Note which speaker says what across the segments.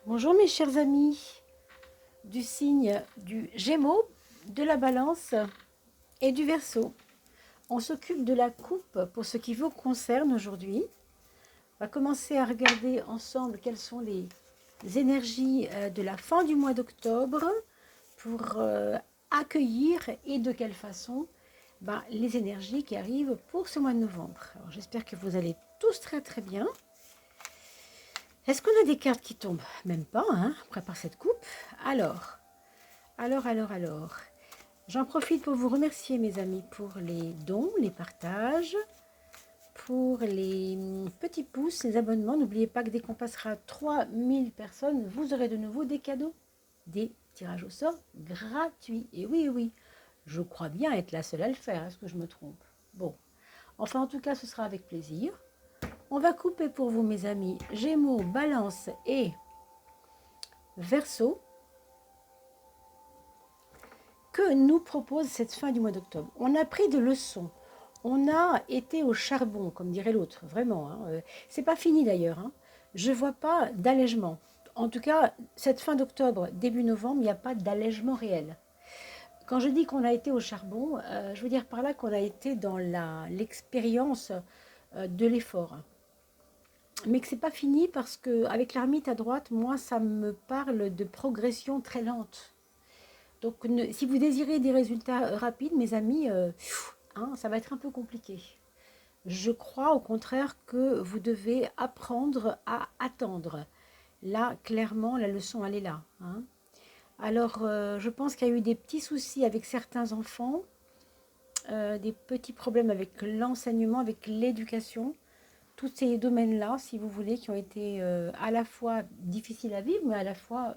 Speaker 1: Bonjour mes chers amis du signe du Gémeaux, de la Balance et du Verseau. On s'occupe de la coupe pour ce qui vous concerne aujourd'hui. On va commencer à regarder ensemble quelles sont les énergies de la fin du mois d'octobre pour accueillir et de quelle façon les énergies qui arrivent pour ce mois de novembre. Alors, j'espère que vous allez tous très très bien. Est-ce qu'on a des cartes qui tombent? Même pas, hein? On prépare cette coupe. Alors. J'en profite pour vous remercier, mes amis, pour les dons, les partages, pour les petits pouces, les abonnements. N'oubliez pas que dès qu'on passera 3000 personnes, vous aurez de nouveau des cadeaux, des tirages au sort gratuits. Et oui, oui, je crois bien être la seule à le faire. Est-ce que je me trompe? Bon, enfin, en tout cas, ce sera avec plaisir. On va couper pour vous, mes amis, Gémeaux, Balance et Verseau. Que nous propose cette fin du mois d'octobre? On a pris des leçons. On a été au charbon, comme dirait l'autre, vraiment. C'est pas fini d'ailleurs. Je vois pas d'allègement. En tout cas, cette fin d'octobre, début novembre, il n'y a pas d'allègement réel. Quand je dis qu'on a été au charbon, je veux dire par là qu'on a été dans l'expérience de l'effort. Mais que c'est pas fini parce que avec l'ermite à droite, moi, ça me parle de progression très lente. Donc, si vous désirez des résultats rapides, mes amis, ça va être un peu compliqué. Je crois au contraire que vous devez apprendre à attendre. Là, clairement, la leçon, elle est là. Alors, je pense qu'il y a eu des petits soucis avec certains enfants, des petits problèmes avec l'enseignement, avec l'éducation. Tous ces domaines-là, si vous voulez, qui ont été à la fois difficiles à vivre, mais à la fois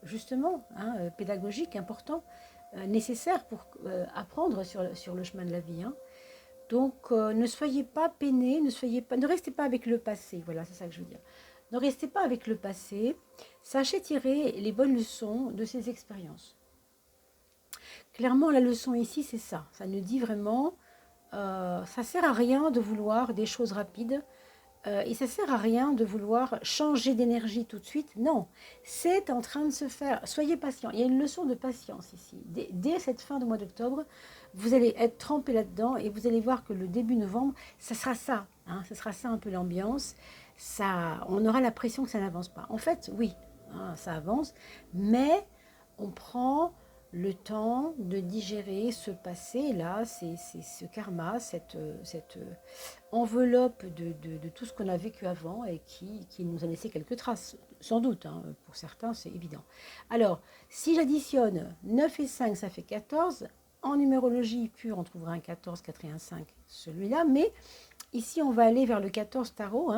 Speaker 1: justement pédagogiques, importants, nécessaires pour apprendre sur le chemin de la vie. Donc, ne soyez pas peinés, ne restez pas avec le passé. Voilà, c'est ça que je veux dire. Ne restez pas avec le passé. Sachez tirer les bonnes leçons de ces expériences. Clairement, la leçon ici, c'est ça. Ça nous dit vraiment, ça sert à rien de vouloir des choses rapides. Et ça sert à rien de vouloir changer d'énergie tout de suite. Non, c'est en train de se faire. Soyez patient. Il y a une leçon de patience ici. Dès cette fin de mois d'octobre, vous allez être trempé là-dedans et vous allez voir que le début novembre, ça sera ça. Ce sera ça un peu l'ambiance. Ça, on aura la pression que ça n'avance pas. En fait, oui, ça avance, mais on prend le temps de digérer ce passé-là, c'est ce karma, cette enveloppe de tout ce qu'on a vécu avant et qui nous a laissé quelques traces, sans doute, pour certains c'est évident. Alors, si j'additionne 9 et 5, ça fait 14. En numérologie pure, on trouvera un 14, 4 et un 5, celui-là, mais ici on va aller vers le 14 tarot,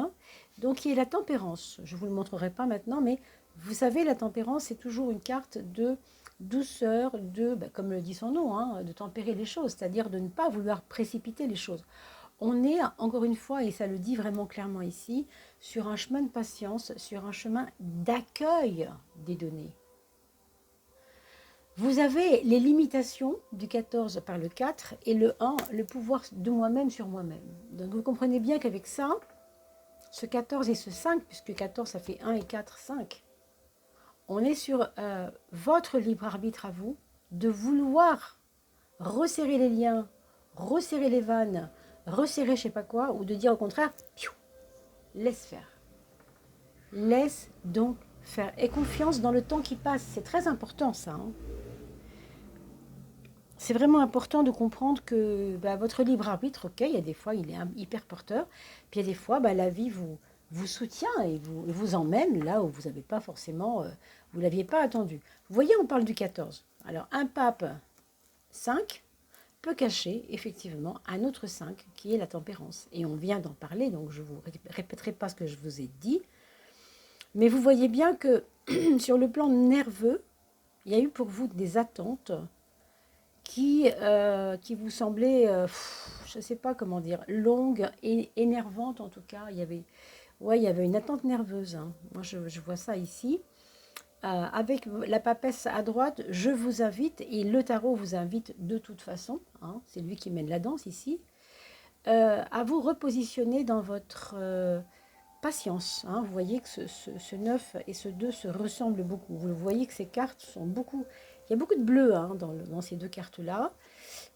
Speaker 1: donc qui est la tempérance. Je ne vous le montrerai pas maintenant, mais vous savez, la tempérance, c'est toujours une carte de douceur, comme le dit son nom, de tempérer les choses, c'est-à-dire de ne pas vouloir précipiter les choses. On est, encore une fois, et ça le dit vraiment clairement ici, sur un chemin de patience, sur un chemin d'accueil des données. Vous avez les limitations du 14 par le 4 et le 1, le pouvoir de moi-même sur moi-même. Donc vous comprenez bien qu'avec ça, ce 14 et ce 5, puisque 14 ça fait 1 et 4, 5, on est sur votre libre arbitre à vous de vouloir resserrer les liens, resserrer les vannes, resserrer je sais pas quoi, ou de dire au contraire, laisse faire. Laisse donc faire. Et confiance dans le temps qui passe. C'est très important ça. C'est vraiment important de comprendre que votre libre arbitre, ok, il y a des fois il est hyper porteur, puis il y a des fois la vie vous soutient et vous emmène là où vous n'avez pas forcément, vous ne l'aviez pas attendu. Vous voyez, on parle du 14. Alors un pape 5 peut cacher effectivement un autre 5 qui est la tempérance. Et on vient d'en parler, donc je ne vous répéterai pas ce que je vous ai dit. Mais vous voyez bien que sur le plan nerveux, il y a eu pour vous des attentes qui vous semblaient, je ne sais pas comment dire, longues et énervantes en tout cas. Il y avait une attente nerveuse. Moi, je vois ça ici. Avec la papesse à droite, je vous invite, et le tarot vous invite de toute façon, c'est lui qui mène la danse ici, à vous repositionner dans votre patience. Hein. Vous voyez que ce 9 et ce 2 se ressemblent beaucoup. Vous voyez que ces cartes sont beaucoup... Il y a beaucoup de bleu hein, dans ces deux cartes-là,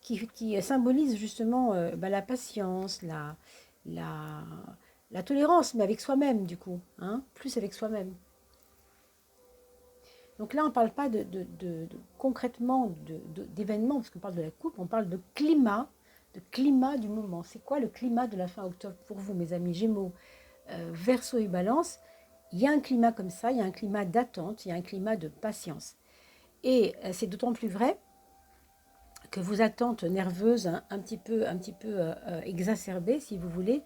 Speaker 1: qui symbolisent justement la patience, la, la tolérance, mais avec soi-même du coup, hein, plus avec soi-même. Donc là, on ne parle pas concrètement d'événements, parce qu'on parle de la coupe, on parle de climat du moment. C'est quoi le climat de la fin octobre pour vous, mes amis Gémeaux, Verseau et Balance? Il y a un climat comme ça, il y a un climat d'attente, il y a un climat de patience. Et c'est d'autant plus vrai que vos attentes nerveuses, hein, un petit peu exacerbées, si vous voulez,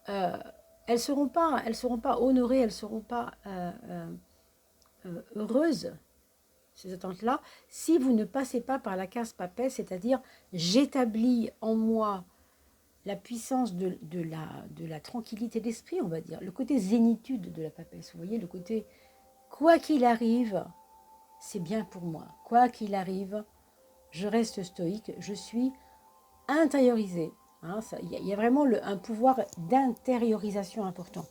Speaker 1: euh, elles seront pas honorées, elles seront pas heureuses, ces attentes-là, si vous ne passez pas par la case papesse, c'est-à-dire j'établis en moi la puissance de la tranquillité d'esprit, on va dire, le côté zénitude de la papesse, vous voyez, le côté quoi qu'il arrive, c'est bien pour moi, quoi qu'il arrive, je reste stoïque, je suis intériorisé. Hein, il y a vraiment un pouvoir d'intériorisation important.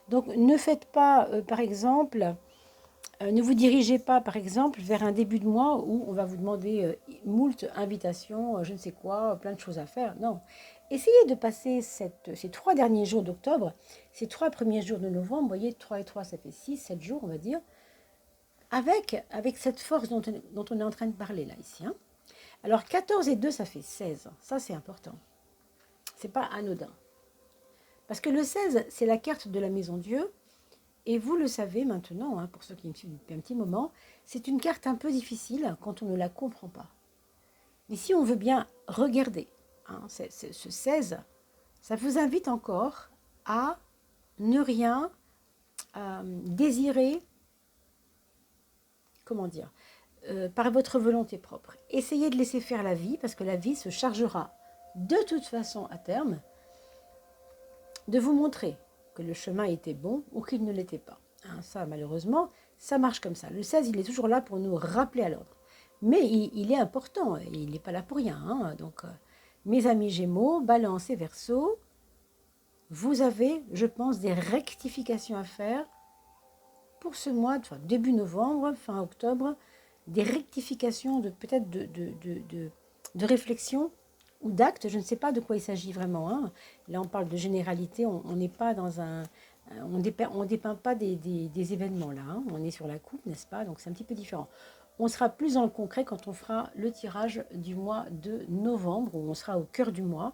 Speaker 1: Donc ne faites pas, par exemple, ne vous dirigez pas, par exemple, vers un début de mois où on va vous demander moult invitations, je ne sais quoi, plein de choses à faire. Non. Essayez de passer ces 3 derniers jours d'octobre, ces 3 premiers jours de novembre, vous voyez, 3 et 3, ça fait 6, 7 jours, on va dire, avec cette force dont on est en train de parler là, ici. Hein. Alors 14 et 2, ça fait 16. Ça, c'est important. C'est pas anodin. Parce que le 16, c'est la carte de la maison Dieu. Et vous le savez maintenant, hein, pour ceux qui me suivent depuis un petit moment, c'est une carte un peu difficile quand on ne la comprend pas. Mais si on veut bien regarder, hein, ce 16, ça vous invite encore à ne rien désirer, comment dire, par votre volonté propre. Essayez de laisser faire la vie, parce que la vie se chargera de toute façon à terme de vous montrer que le chemin était bon ou qu'il ne l'était pas. Hein, ça, malheureusement, ça marche comme ça. Le 16, il est toujours là pour nous rappeler à l'ordre. Mais il est important, et il n'est pas là pour rien. Hein. Donc, mes amis Gémeaux, Balance et Verseau, vous avez, je pense, des rectifications à faire pour ce mois, enfin, début novembre, fin octobre, des rectifications peut-être de réflexion ou d'actes, je ne sais pas de quoi il s'agit vraiment. Hein. Là, on parle de généralité, on n'est pas dans un... On ne dépeint pas des événements là, hein. On est sur la coupe, n'est-ce pas? Donc c'est un petit peu différent. On sera plus dans le concret quand on fera le tirage du mois de novembre, où on sera au cœur du mois.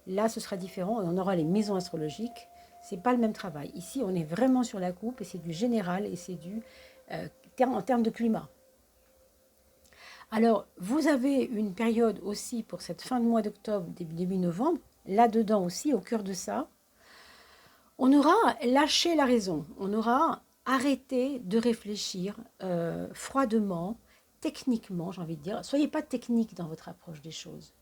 Speaker 1: Là, ce sera différent, on aura les maisons astrologiques. C'est pas le même travail. Ici, on est vraiment sur la coupe et c'est du général et c'est du en termes de climat. Alors, vous avez une période aussi pour cette fin de mois d'octobre, début novembre, là-dedans aussi, au cœur de ça, on aura lâché la raison, on aura arrêté de réfléchir froidement, techniquement, j'ai envie de dire. Soyez pas technique dans votre approche des choses.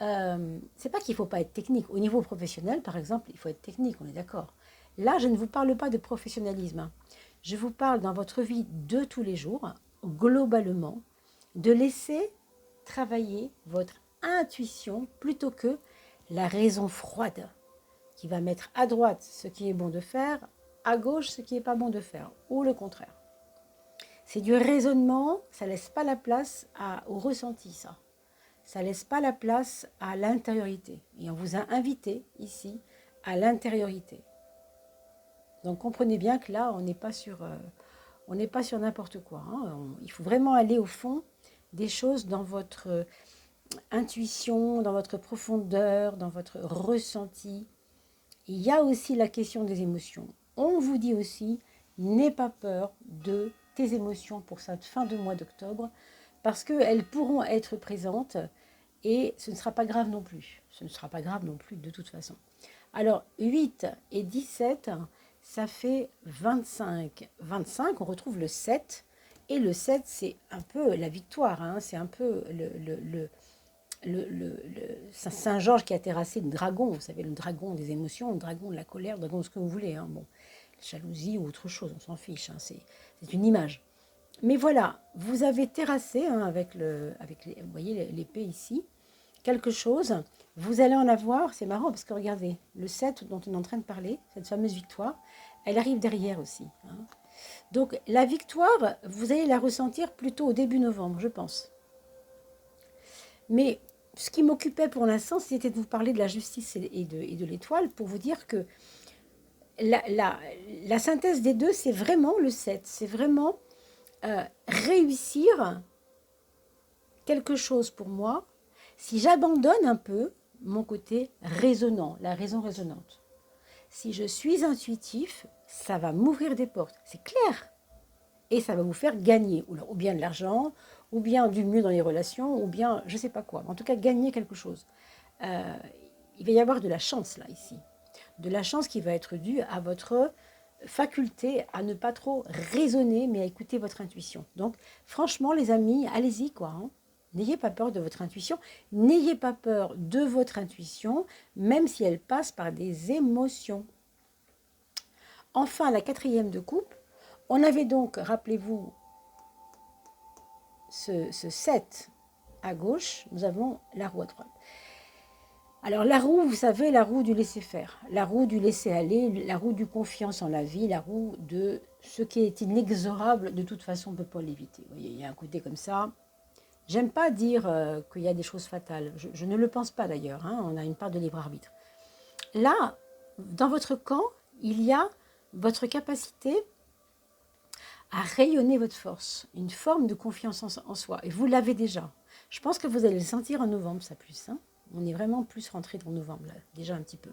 Speaker 1: C'est pas qu'il ne faut pas être technique. Au niveau professionnel, par exemple, il faut être technique, on est d'accord. Là, je ne vous parle pas de professionnalisme. Hein. Je vous parle dans votre vie de tous les jours, globalement, de laisser travailler votre intuition plutôt que la raison froide qui va mettre à droite ce qui est bon de faire, à gauche ce qui n'est pas bon de faire, ou le contraire. C'est du raisonnement, ça ne laisse pas la place au ressenti, ça. Ça ne laisse pas la place à l'intériorité. Et on vous a invité ici à l'intériorité. Donc comprenez bien que là, on n'est pas sur n'importe quoi. Hein. Il faut vraiment aller au fond des choses dans votre intuition, dans votre profondeur, dans votre ressenti. Il y a aussi la question des émotions. On vous dit aussi, n'aie pas peur de tes émotions pour cette fin de mois d'octobre, parce qu'elles pourront être présentes et ce ne sera pas grave non plus. Ce ne sera pas grave non plus de toute façon. Alors 8 et 17, ça fait 25. 25, on retrouve le 7. Et le 7, c'est un peu la victoire. Hein, c'est un peu le Saint-Georges qui a terrassé le dragon. Vous savez, le dragon des émotions, le dragon de la colère, le dragon de ce que vous voulez. Hein, bon, jalousie ou autre chose, on s'en fiche. Hein, c'est une image. Mais voilà, vous avez terrassé hein, avec vous voyez l'épée ici. quelque chose, vous allez en avoir, c'est marrant parce que regardez, le 7 dont on est en train de parler, cette fameuse victoire, elle arrive derrière aussi. Hein. Donc la victoire, vous allez la ressentir plutôt au début novembre, je pense. Mais ce qui m'occupait pour l'instant, c'était de vous parler de la justice et de l'étoile pour vous dire que la, la, la synthèse des deux, c'est vraiment le 7. C'est vraiment réussir quelque chose pour moi si j'abandonne un peu mon côté raisonnant, la raison raisonnante. Si je suis intuitif, ça va m'ouvrir des portes. C'est clair. Et ça va vous faire gagner, ou bien de l'argent, ou bien du mieux dans les relations, ou bien je ne sais pas quoi. En tout cas, gagner quelque chose. Euh, il va y avoir de la chance là, ici. De la chance qui va être due à votre faculté à ne pas trop raisonner, mais à écouter votre intuition. Donc, franchement, les amis, allez-y, quoi. Hein. N'ayez pas peur de votre intuition. N'ayez pas peur de votre intuition, même si elle passe par des émotions. Enfin, la quatrième de coupe, on avait donc, rappelez-vous, ce 7 à gauche, nous avons la roue à droite. Alors la roue, vous savez, la roue du laisser-faire, la roue du laisser-aller, la roue du confiance en la vie, la roue de ce qui est inexorable, de toute façon, on ne peut pas l'éviter. Vous voyez, il y a un côté comme ça. J'aime pas dire qu'il y a des choses fatales. Je ne le pense pas d'ailleurs. Hein, on a une part de libre arbitre. Là, dans votre camp, il y a votre capacité à rayonner votre force, une forme de confiance en soi. Et vous l'avez déjà. Je pense que vous allez le sentir en novembre, ça plus. Hein. On est vraiment plus rentré dans novembre, là, déjà un petit peu.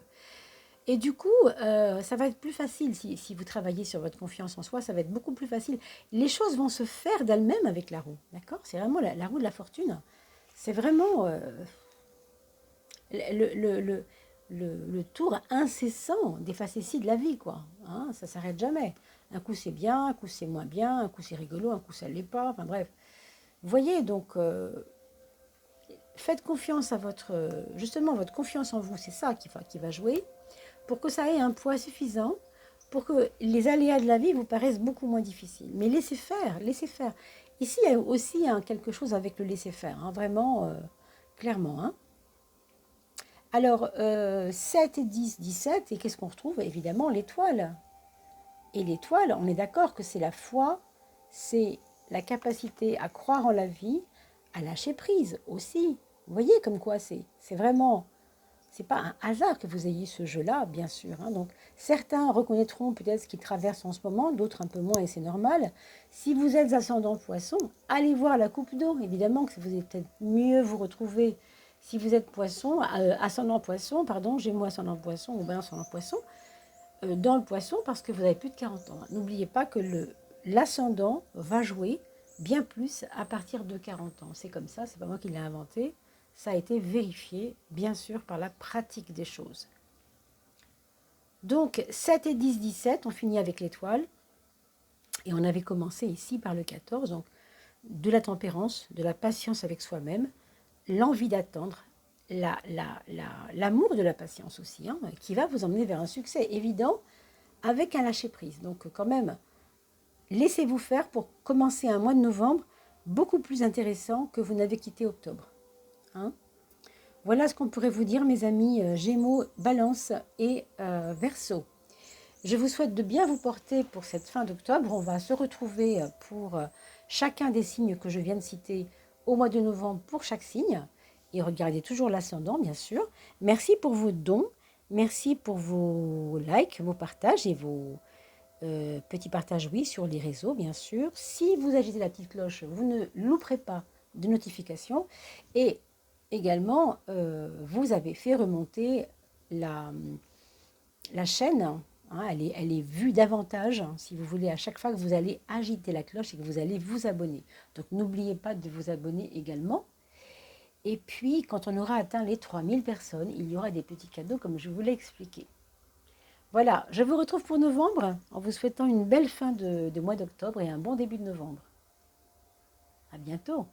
Speaker 1: Et du coup, ça va être plus facile si vous travaillez sur votre confiance en soi, ça va être beaucoup plus facile. Les choses vont se faire d'elles-mêmes avec la roue, d'accord? C'est vraiment la roue de la fortune. C'est vraiment le, le, le, le tour incessant des facéties de la vie, quoi. Hein, ça s'arrête jamais. Un coup c'est bien, un coup c'est moins bien, un coup c'est rigolo, un coup ça l'est pas. Enfin bref. Vous voyez, donc faites confiance à justement votre confiance en vous, c'est ça qui va jouer, pour que ça ait un poids suffisant, pour que les aléas de la vie vous paraissent beaucoup moins difficiles. Mais laissez faire, laissez faire. Ici, il y a aussi quelque chose avec le laisser faire, hein, vraiment, clairement. Hein. Alors, 7 et 10, 17, et qu'est-ce qu'on retrouve? Évidemment, l'étoile. Et l'étoile, on est d'accord que c'est la foi, c'est la capacité à croire en la vie, à lâcher prise aussi. Vous voyez comme quoi c'est vraiment, c'est pas un hasard que vous ayez ce jeu-là, bien sûr. Hein. Donc certains reconnaîtront peut-être ce qu'ils traversent en ce moment, d'autres un peu moins et c'est normal. Si vous êtes ascendant poisson, allez voir la coupe d'eau. Évidemment que vous allez peut-être mieux vous retrouver si vous êtes poisson, ascendant poisson, pardon, Gémeaux ascendant poisson ou Balance ascendant poisson, dans le poisson parce que vous avez plus de 40 ans. N'oubliez pas que l'ascendant va jouer bien plus à partir de 40 ans. C'est comme ça, c'est pas moi qui l'ai inventé. Ça a été vérifié, bien sûr, par la pratique des choses. Donc, 7 et 10, 17, on finit avec l'étoile. Et on avait commencé ici par le 14, donc de la tempérance, de la patience avec soi-même, l'envie d'attendre, l'amour de la patience aussi, hein, qui va vous emmener vers un succès évident avec un lâcher-prise. Donc quand même, laissez-vous faire pour commencer un mois de novembre beaucoup plus intéressant que vous n'avez quitté octobre. Hein. Voilà ce qu'on pourrait vous dire, mes amis Gémeaux, Balance et Verseau. Je vous souhaite de bien vous porter pour cette fin d'octobre. On va se retrouver pour chacun des signes que je viens de citer au mois de novembre pour chaque signe. Et regardez toujours l'ascendant, bien sûr. Merci pour vos dons. Merci pour vos likes, vos partages et vos petits partages, oui, sur les réseaux, bien sûr. Si vous agitez la petite cloche, vous ne louperez pas de notifications. Et également, vous avez fait remonter la chaîne. Hein, elle est vue davantage, hein, si vous voulez, à chaque fois que vous allez agiter la cloche et que vous allez vous abonner. Donc, n'oubliez pas de vous abonner également. Et puis, quand on aura atteint les 3000 personnes, il y aura des petits cadeaux comme je vous l'ai expliqué. Voilà, je vous retrouve pour novembre en vous souhaitant une belle fin de mois d'octobre et un bon début de novembre. À bientôt.